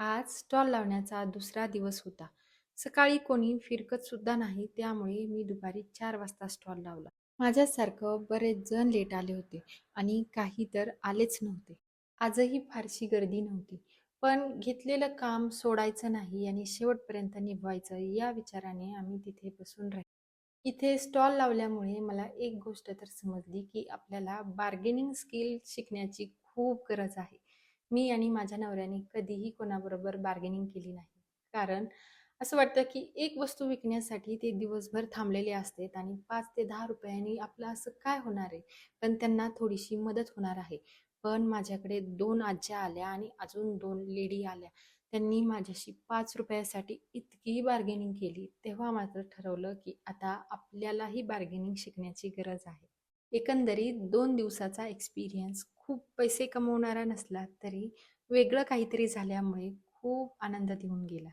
आज स्टॉल लावण्याचा दुसरा दिवस होता. सकाळी कोणी फिरकत सुद्धा नाही, त्यामुळे मी दुपारी 4 वाजता स्टॉल लावला. माझ्यासारखं बरेच जण लेट आले होते आणि काही तर आलेच नव्हते. आजही फारशी गर्दी नव्हती, पण घेतलेलं काम सोडायचं नाही आणि शेवटपर्यंत निभवायचं या विचाराने आम्ही तिथे बसून राहिलो. इथे स्टॉल लावल्यामुळे मला एक गोष्ट तर समजली, की आपल्याला बार्गेनिंग स्किल शिकण्याची खूप गरज आहे. मी आणि माझ्या नवऱ्याने कधीही कोणाबरोबर बार्गेनिंग केली नाही. कारण असं वाटतं, की एक वस्तू विकण्यासाठी ते दिवसभर थांबलेले असतात आणि 5 ते 10 रुपयांनी आपलं असं काय होणार आहे? पण त्यांना थोडीशी मदत होणार आहे. पण माझ्याकडे 2 आज्या आल्या आणि अजून 2 लेडी आल्या. त्यांनी माझ्याशी 5 रुपयासाठी इतकी बार्गेनिंग केली. तेव्हा मात्र ठरवलं, की आता आपल्यालाही बार्गेनिंग शिकण्याची गरज आहे. एकंदरीत 2 दिवसाचा एक्सपिरियन्स खूप पैसे कमवणारा नसला तरी वेगळं काहीतरी झाल्यामुळे खूप आनंद देऊन गेला.